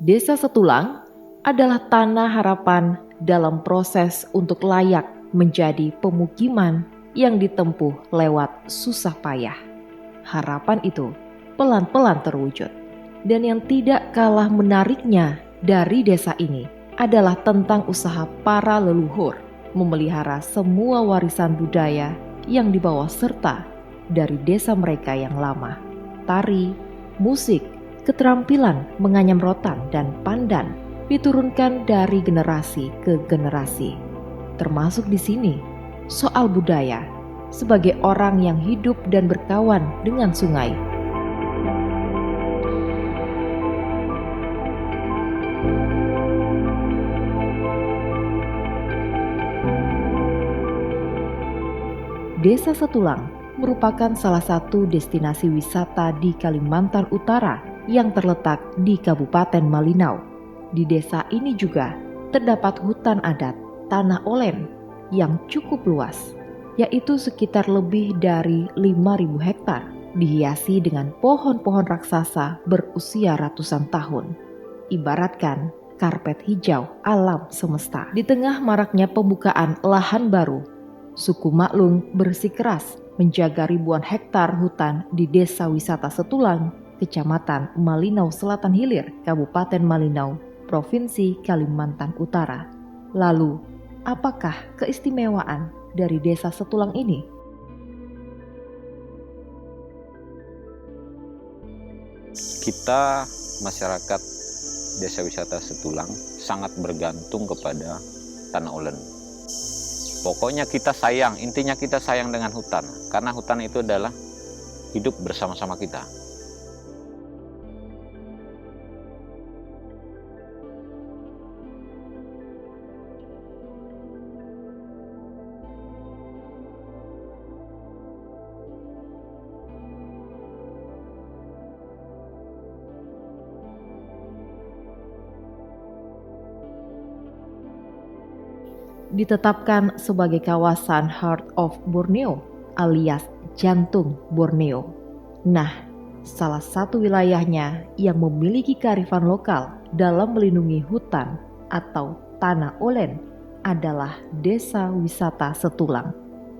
Desa Setulang adalah tanah harapan dalam proses untuk layak menjadi pemukiman yang ditempuh lewat susah payah. Harapan itu pelan-pelan terwujud. Dan yang tidak kalah menariknya dari desa ini adalah tentang usaha para leluhur memelihara semua warisan budaya yang dibawa serta dari desa mereka yang lama. Tari, musik, keterampilan menganyam rotan dan pandan diturunkan dari generasi ke generasi. Termasuk di sini soal budaya sebagai orang yang hidup dan berkawan dengan sungai. Desa Setulang merupakan salah satu destinasi wisata di Kalimantan Utara yang terletak di Kabupaten Malinau. Di desa ini juga terdapat hutan adat Tanah Olen yang cukup luas, yaitu sekitar lebih dari 5.000 hektar, dihiasi dengan pohon-pohon raksasa berusia ratusan tahun. Ibaratkan karpet hijau alam semesta. Di tengah maraknya pembukaan lahan baru, suku Maklung bersikeras menjaga ribuan hektar hutan di Desa Wisata Setulang, Kecamatan Malinau Selatan Hilir, Kabupaten Malinau, Provinsi Kalimantan Utara. Lalu, apakah keistimewaan dari Desa Setulang ini? Kita masyarakat Desa Wisata Setulang sangat bergantung kepada Tanah Olen. Pokoknya kita sayang, intinya kita sayang dengan hutan, karena hutan itu adalah hidup bersama-sama kita. Ditetapkan sebagai kawasan Heart of Borneo alias Jantung Borneo. Nah, salah satu wilayahnya yang memiliki kearifan lokal dalam melindungi hutan atau Tanah Olen adalah Desa Wisata Setulang.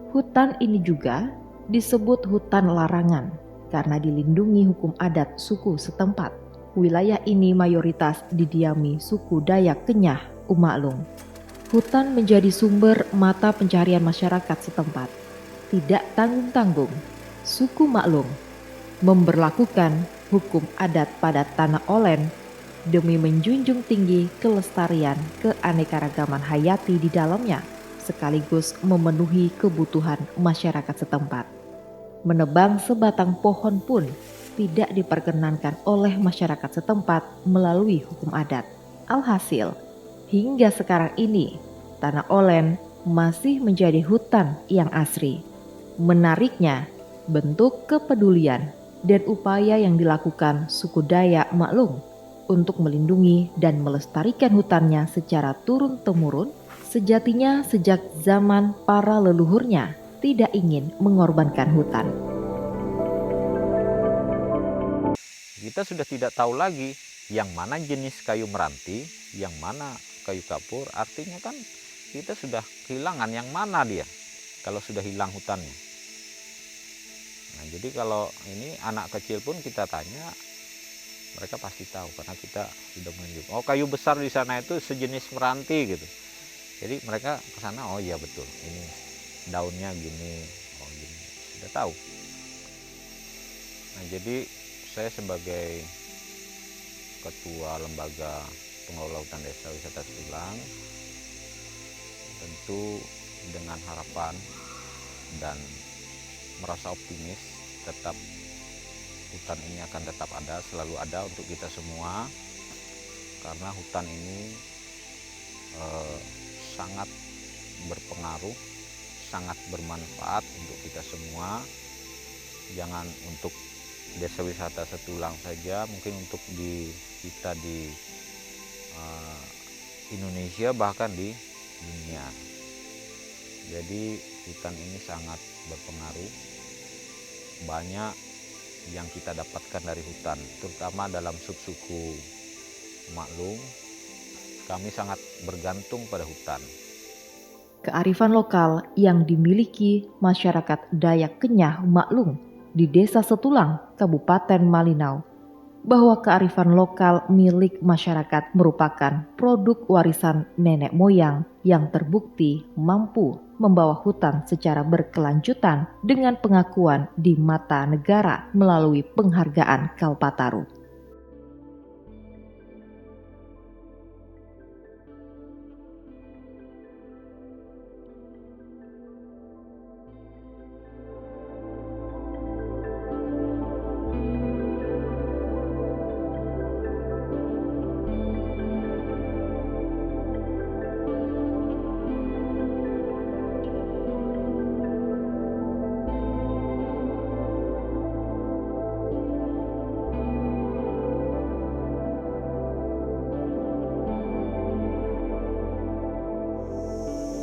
Hutan ini juga disebut hutan larangan karena dilindungi hukum adat suku setempat. Wilayah ini mayoritas didiami suku Dayak Kenyah Umaklung. Hutan menjadi sumber mata pencarian masyarakat setempat. Tidak tanggung-tanggung, suku Maklung memberlakukan hukum adat pada Tanah Olen demi menjunjung tinggi kelestarian keanekaragaman hayati di dalamnya, sekaligus memenuhi kebutuhan masyarakat setempat. Menebang sebatang pohon pun tidak diperkenankan oleh masyarakat setempat melalui hukum adat. Alhasil, hingga sekarang ini, Tanah Olen masih menjadi hutan yang asri. Menariknya, bentuk kepedulian dan upaya yang dilakukan suku Dayak Maklung untuk melindungi dan melestarikan hutannya secara turun-temurun, sejatinya sejak zaman para leluhurnya tidak ingin mengorbankan hutan. Kita sudah tidak tahu lagi yang mana jenis kayu meranti, yang mana kayu kapur. Artinya kan kita sudah kehilangan yang mana dia kalau sudah hilang hutannya. Nah, jadi kalau ini anak kecil pun kita tanya, mereka pasti tahu karena kita sudah menunjuk. Oh, kayu besar di sana itu sejenis meranti gitu. Jadi mereka ke sana, oh iya betul, ini daunnya gini, oh gini, sudah tahu. Nah, jadi saya sebagai Ketua Lembaga Pengelola Hutan Desa Wisata Setulang tentu dengan harapan dan merasa optimis tetap hutan ini akan tetap ada, selalu ada untuk kita semua, karena hutan ini sangat berpengaruh, sangat bermanfaat untuk kita semua. Jangan untuk Desa Wisata Setulang saja, mungkin untuk kita di Indonesia bahkan di dunia. Jadi hutan ini sangat berpengaruh. Banyak yang kita dapatkan dari hutan, terutama dalam subsuku maklum, kami sangat bergantung pada hutan. Kearifan lokal yang dimiliki masyarakat Dayak Kenyah Maklum di Desa Setulang, Kabupaten Malinau, bahwa kearifan lokal milik masyarakat merupakan produk warisan nenek moyang yang terbukti mampu membawa hutan secara berkelanjutan dengan pengakuan di mata negara melalui penghargaan Kalpataru.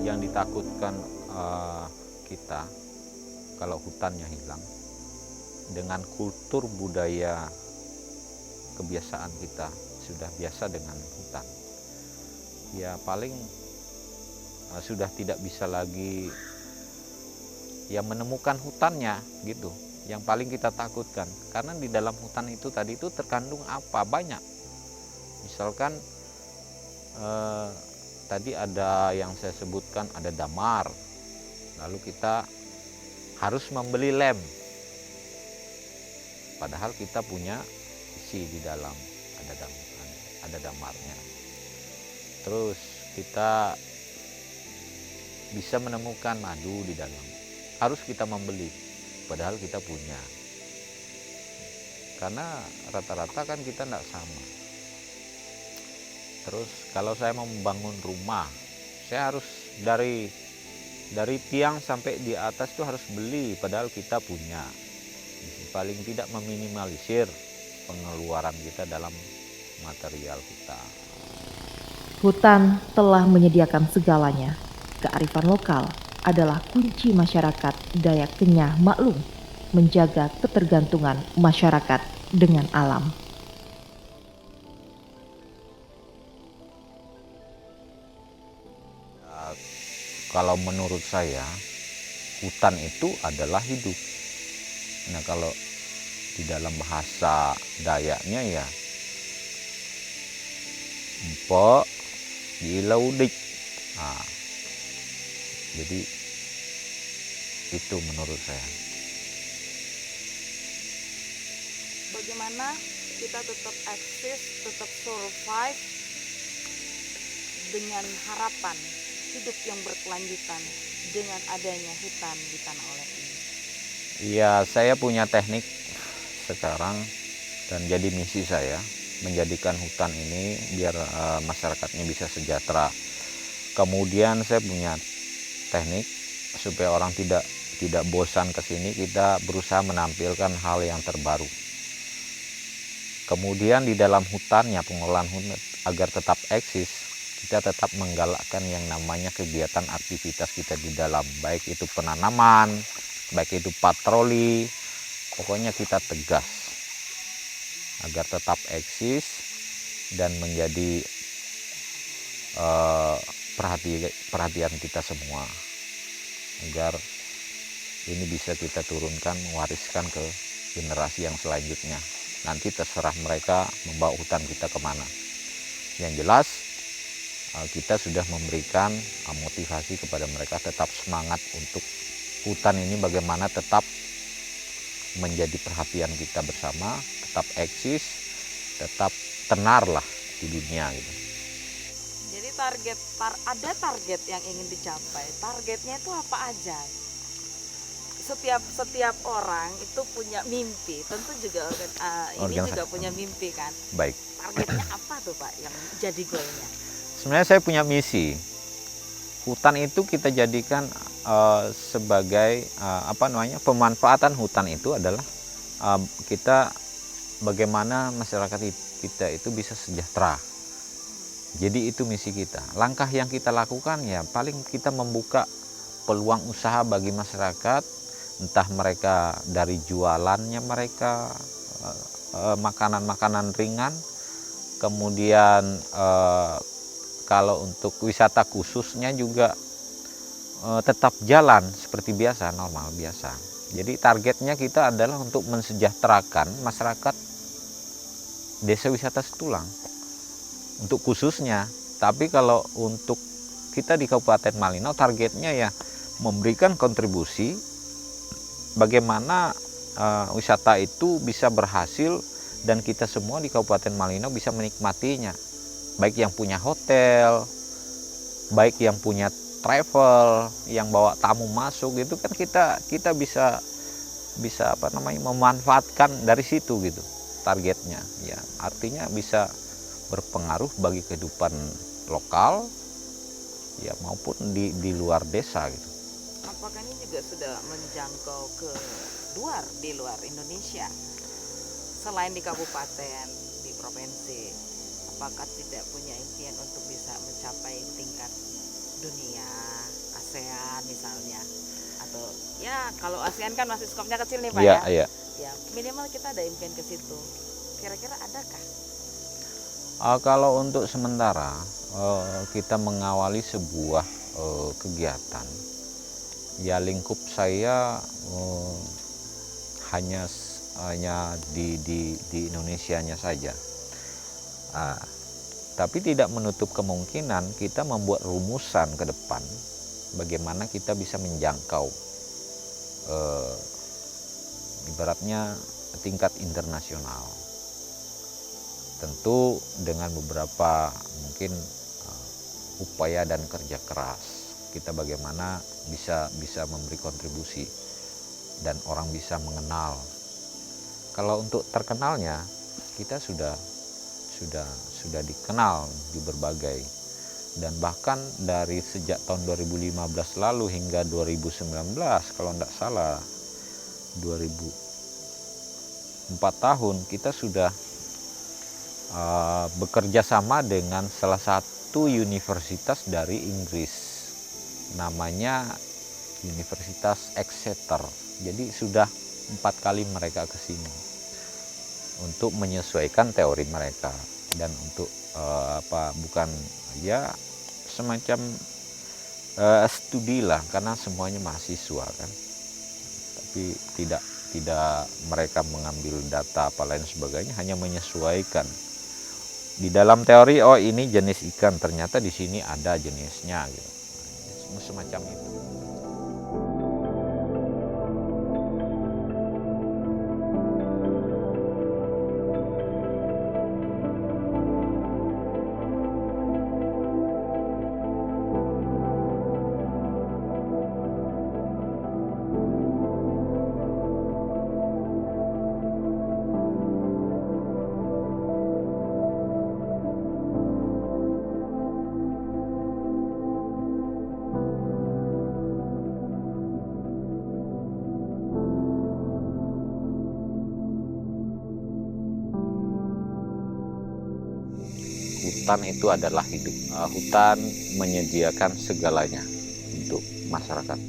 Yang ditakutkan kita kalau hutannya hilang, dengan kultur budaya kebiasaan kita sudah biasa dengan hutan, ya paling sudah tidak bisa lagi ya menemukan hutannya gitu. Yang paling kita takutkan, karena di dalam hutan itu tadi itu terkandung apa banyak, misalkan tadi ada yang saya sebutkan, ada damar, lalu kita harus membeli lem, padahal kita punya isi di dalam, ada damarnya. Terus kita bisa menemukan madu di dalam, harus kita membeli, padahal kita punya. Karena rata-rata kan kita tidak sama. Terus kalau saya mau membangun rumah, saya harus dari tiang sampai di atas itu harus beli, padahal kita punya. Paling tidak meminimalisir pengeluaran kita dalam material kita. Hutan telah menyediakan segalanya. Kearifan lokal adalah kunci masyarakat Dayak Kenyah Maklum menjaga ketergantungan masyarakat dengan alam. Kalau menurut saya, hutan itu adalah hidup. Nah, kalau di dalam bahasa Dayaknya ya empo dilaudik. Nah, jadi itu menurut saya. Bagaimana kita tetap eksis, tetap survive dengan harapan hidup yang berkelanjutan dengan adanya hutan di tanah Oleh ini? Ya, saya punya teknik sekarang dan jadi misi saya menjadikan hutan ini biar masyarakatnya bisa sejahtera. Kemudian saya punya teknik supaya orang tidak bosan ke sini, kita berusaha menampilkan hal yang terbaru. Kemudian di dalam hutannya, pengelolaan hutan agar tetap eksis, kita tetap menggalakkan yang namanya kegiatan aktivitas kita di dalam, baik itu penanaman, baik itu patroli, pokoknya kita tegas agar tetap eksis dan menjadi perhatian kita semua, agar ini bisa kita turunkan, wariskan ke generasi yang selanjutnya. Nanti terserah mereka membawa hutan kita kemana. Yang jelas kita sudah memberikan motivasi kepada mereka tetap semangat untuk hutan ini bagaimana tetap menjadi perhatian kita bersama, tetap eksis, tetap tenar lah di dunia gitu. Jadi ada target yang ingin dicapai. Targetnya itu apa aja? Setiap orang itu punya mimpi. Tentu juga ini juga punya mimpi kan. Baik. Targetnya apa tuh Pak yang jadi goalnya? Sebenarnya saya punya misi. Hutan itu kita jadikan sebagai pemanfaatan hutan itu adalah kita bagaimana masyarakat kita itu bisa sejahtera. Jadi itu misi kita. Langkah yang kita lakukan ya paling kita membuka peluang usaha bagi masyarakat, entah mereka dari jualannya mereka makanan-makanan ringan, Kemudian kalau untuk wisata khususnya juga tetap jalan seperti biasa, normal biasa. Jadi targetnya kita adalah untuk mensejahterakan masyarakat desa wisata Setulang untuk khususnya. Tapi kalau untuk kita di Kabupaten Malinau targetnya ya memberikan kontribusi bagaimana wisata itu bisa berhasil dan kita semua di Kabupaten Malinau bisa menikmatinya. Baik yang punya hotel, baik yang punya travel, yang bawa tamu masuk gitu kan kita bisa memanfaatkan dari situ gitu targetnya. Ya, artinya bisa berpengaruh bagi kehidupan lokal ya maupun di luar desa gitu. Apakah ini juga sudah menjangkau ke di luar Indonesia? Selain di kabupaten, di provinsi, apakah tidak punya impian untuk bisa mencapai tingkat dunia, ASEAN misalnya? Atau ya kalau ASEAN kan masih skopnya kecil nih Pak Iya, ya? iya. Ya minimal kita ada impian ke situ. Kira-kira adakah? Kalau untuk sementara kita mengawali sebuah kegiatan, ya lingkup saya hanya di Indonesianya saja. Tapi tidak menutup kemungkinan kita membuat rumusan ke depan bagaimana kita bisa menjangkau ibaratnya tingkat internasional. Tentu dengan beberapa mungkin upaya dan kerja keras kita bagaimana bisa memberi kontribusi dan orang bisa mengenal. Kalau untuk terkenalnya kita sudah dikenal di berbagai, dan bahkan dari sejak tahun 2015 lalu hingga 2019 kalau tidak salah 4 tahun kita sudah bekerja sama dengan salah satu universitas dari Inggris, namanya Universitas Exeter. Jadi sudah 4 kali mereka ke sini untuk menyesuaikan teori mereka dan untuk bukan ya semacam studi lah, karena semuanya mahasiswa kan, tapi tidak mereka mengambil data apa lain sebagainya, hanya menyesuaikan di dalam teori. Oh ini jenis ikan, ternyata di sini ada jenisnya gitu, semacam itu. Hutan itu adalah hidup. Hutan menyediakan segalanya untuk masyarakat.